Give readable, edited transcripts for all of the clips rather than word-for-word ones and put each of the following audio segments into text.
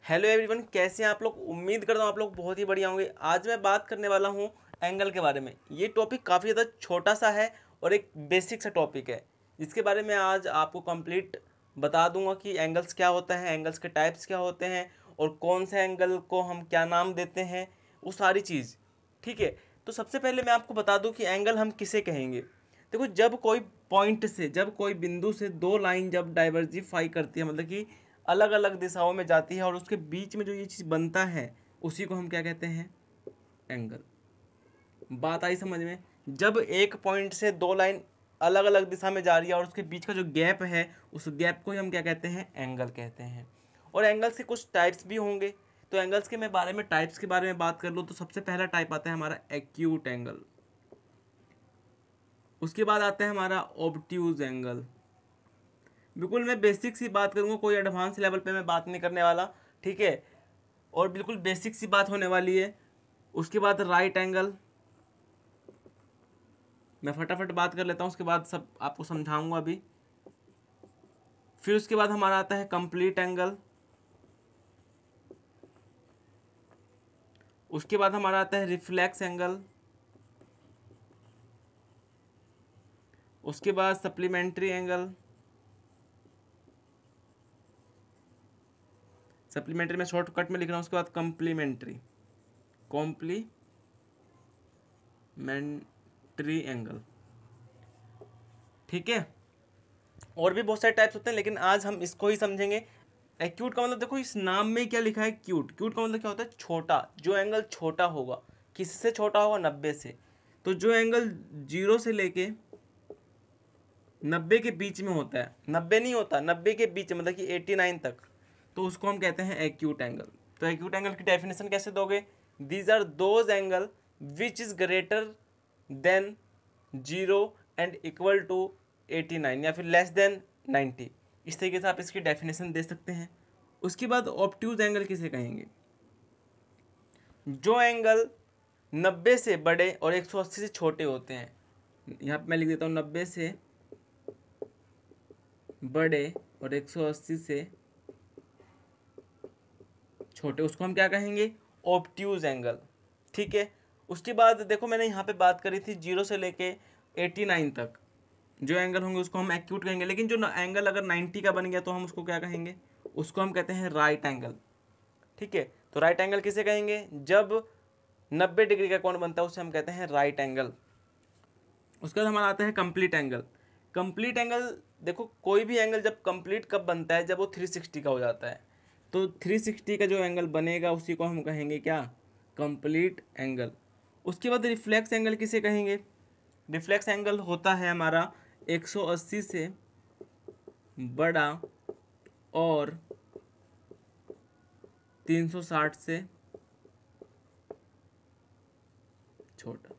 Hello everyone, कैसे हैं आप लोग। उम्मीद करता हूँ आप लोग बहुत ही बढ़िया होंगे। आज मैं बात करने वाला हूँ एंगल के बारे में। ये टॉपिक काफ़ी ज़्यादा छोटा सा है और एक बेसिक सा टॉपिक है, जिसके बारे में आज आपको कंप्लीट बता दूंगा कि एंगल्स क्या होता है, एंगल्स के टाइप्स क्या होते हैं और कौन से एंगल को हम क्या नाम देते हैं, वो सारी चीज़। ठीक है, तो सबसे पहले मैं आपको बता दूं कि एंगल हम किसे कहेंगे। देखो, जब कोई पॉइंट से, जब कोई बिंदु से दो लाइन जब डाइवर्जिफाई करती है, मतलब कि अलग अलग दिशाओं में जाती है और उसके बीच में जो ये चीज़ बनता है, उसी को हम क्या कहते हैं, एंगल। बात आई समझ में। जब एक पॉइंट से दो लाइन अलग अलग दिशा में जा रही है और उसके बीच का जो गैप है, उस गैप को ही हम क्या कहते हैं, एंगल कहते हैं। और एंगल्स के कुछ टाइप्स भी होंगे। तो एंगल्स के मैं बारे में, टाइप्स के बारे में बात कर लूँ तो सबसे पहला टाइप आता है हमारा एक्यूट एंगल। उसके बाद आता है हमारा ऑब्ट्यूज एंगल। बिल्कुल मैं बेसिक सी बात करूँगा, कोई एडवांस लेवल पे मैं बात नहीं करने वाला, ठीक है। और बिल्कुल बेसिक सी बात होने वाली है। उसके बाद राइट एंगल, मैं फटाफट बात कर लेता हूँ, उसके बाद सब आपको समझाऊंगा अभी। फिर उसके बाद हमारा आता है कंप्लीट एंगल। उसके बाद हमारा आता है रिफ्लेक्स एंगल। उसके बाद सप्लीमेंट्री एंगल। सप्लीमेंट्री में शॉर्टकट में लिख रहा हूँ। उसके बाद कॉम्प्लीमेंट्री एंगल, ठीक है। और भी बहुत सारे टाइप्स होते हैं, लेकिन आज हम इसको ही समझेंगे। एक्यूट का मतलब, देखो इस नाम में क्या लिखा है, क्यूट। क्यूट का मतलब क्या होता है, छोटा। जो एंगल छोटा होगा, किससे छोटा होगा, 90 से। तो जो एंगल 0 से लेके 90 के बीच में होता है, 90 नहीं होता, 90 के बीच, मतलब कि 89 तक, तो उसको हम कहते हैं एक्यूट एंगल। तो एक्यूट एंगल की डेफिनेशन कैसे दोगे, these are those angle which is greater than 0 and equal to 89, या फिर लेस देन 90। इस तरीके से आप इसकी डेफिनेशन दे सकते हैं। उसके बाद ऑब्ट्यूज एंगल किसे कहेंगे, जो एंगल 90 से बड़े और 180 से छोटे होते हैं। यहाँ पे मैं लिख देता हूँ 90 से बड़े और 180 से छोटे, उसको हम क्या कहेंगे, ऑब्ट्यूज एंगल, ठीक है। उसके बाद देखो, मैंने यहाँ पे बात करी थी 0 से लेके 89 तक जो एंगल होंगे उसको हम एक्यूट कहेंगे। लेकिन जो एंगल अगर 90 का बन गया तो हम उसको क्या कहेंगे, उसको हम कहते हैं राइट एंगल, ठीक है। तो राइट एंगल किसे कहेंगे, जब 90 डिग्री का कोण बनता है उसे हम कहते हैं राइट एंगल। उसके बाद हमारा आता है कंप्लीट एंगल। कंप्लीट एंगल, देखो कोई भी एंगल जब कंप्लीट कब बनता है, जब वो 360 का हो जाता है। तो 360 का जो एंगल बनेगा उसी को हम कहेंगे क्या, कंप्लीट एंगल। उसके बाद रिफ्लेक्स एंगल किसे कहेंगे, रिफ्लेक्स एंगल होता है हमारा 180 से बड़ा और 360 से छोटा,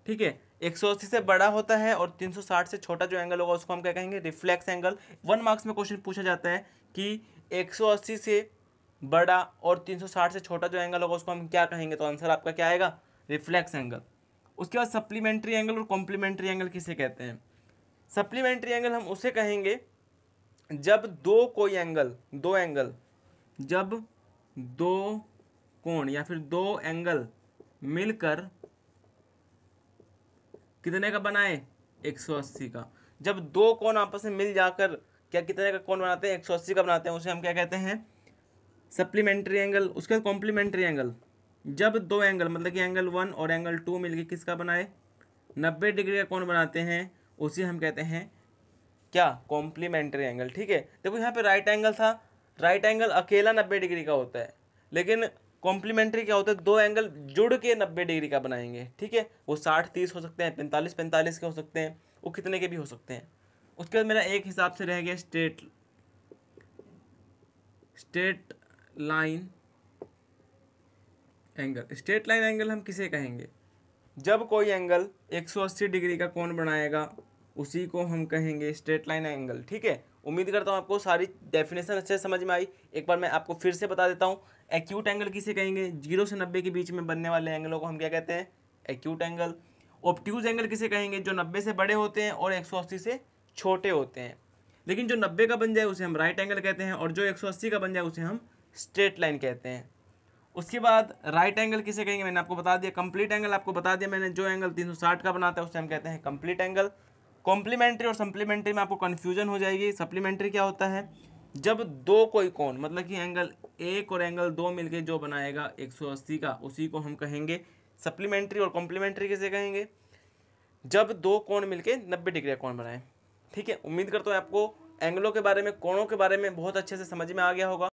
ठीक है। 180 से बड़ा होता है और 360 से छोटा जो एंगल होगा उसको हम क्या कहेंगे, रिफ्लेक्स एंगल। 1 मार्क्स में क्वेश्चन पूछा जाता है कि 180 से बड़ा और 360 से छोटा जो एंगल होगा उसको हम क्या कहेंगे, तो आंसर आपका क्या आएगा, रिफ्लेक्स एंगल। उसके बाद सप्लीमेंट्री एंगल और कॉम्प्लीमेंट्री एंगल किसे कहते हैं। सप्लीमेंट्री एंगल हम उसे कहेंगे जब दो एंगल, जब दो कोण या फिर दो एंगल मिलकर कितने का बनाए, 180 का। जब दो कोण आपस में मिल जाकर क्या कितने का कोण बनाते हैं, 180 का बनाते हैं, उसे हम क्या कहते हैं, सप्लीमेंट्री एंगल। उसके बाद कॉम्प्लीमेंट्री एंगल, जब दो एंगल, मतलब कि एंगल 1 और एंगल 2 मिलकर किसका बनाए, 90 डिग्री का कोण बनाते हैं, उसे हम कहते हैं क्या, कॉम्प्लीमेंट्री एंगल, ठीक है। देखो यहाँ पे राइट एंगल था, राइट एंगल अकेला 90 डिग्री का होता है, लेकिन कॉम्प्लीमेंट्री क्या होता है, दो एंगल जुड़ के 90 डिग्री का बनाएंगे, ठीक है। वो 60-30 हो सकते हैं, 45-45 के हो सकते हैं, वो कितने के भी हो सकते हैं। उसके बाद मेरा एक हिसाब से रह गया straight line angle. Straight line angle हम किसे कहेंगे, जब कोई एंगल 180 डिग्री का कोण बनाएगा उसी को हम कहेंगे स्ट्रेट लाइन एंगल, ठीक है। उम्मीद करता हूँ आपको सारी डेफिनेशन अच्छे से समझ में आई। एक बार मैं आपको फिर से बता देता हूँ, एक्यूट एंगल किसे कहेंगे, 0 से 90 के बीच में बनने वाले एंगलों को हम क्या कहते हैं, एक्यूट एंगल। ऑब्ट्यूज एंगल किसे कहेंगे, जो 90 से बड़े होते हैं और 180 से छोटे होते हैं। लेकिन जो 90 का बन जाए उसे हम राइट एंगल कहते हैं, और जो 180 का बन जाए उसे हम स्ट्रेट लाइन कहते हैं। उसके बाद राइट एंगल किसे कहेंगे, मैंने आपको बता दिया। कंप्लीट एंगल आपको बता दिया मैंने, जो एंगल 360 का बनाता है उसे हम कहते हैं कंप्लीट एंगल। कॉम्प्लीमेंट्री और सप्लीमेंट्री में आपको कन्फ्यूजन हो जाएगी। सप्लीमेंट्री क्या होता है, जब दो कोई कोण, मतलब कि एंगल 1 और एंगल 2 मिलके जो बनाएगा 180 का, उसी को हम कहेंगे सप्लीमेंट्री। और कॉम्प्लीमेंट्री किसे कहेंगे, जब दो कोण मिलके 90 डिग्री का कोण बनाए। ठीक है, उम्मीद करता हूँ आपको एंगलों के बारे में, कोणों के बारे में बहुत अच्छे से समझ में आ गया होगा।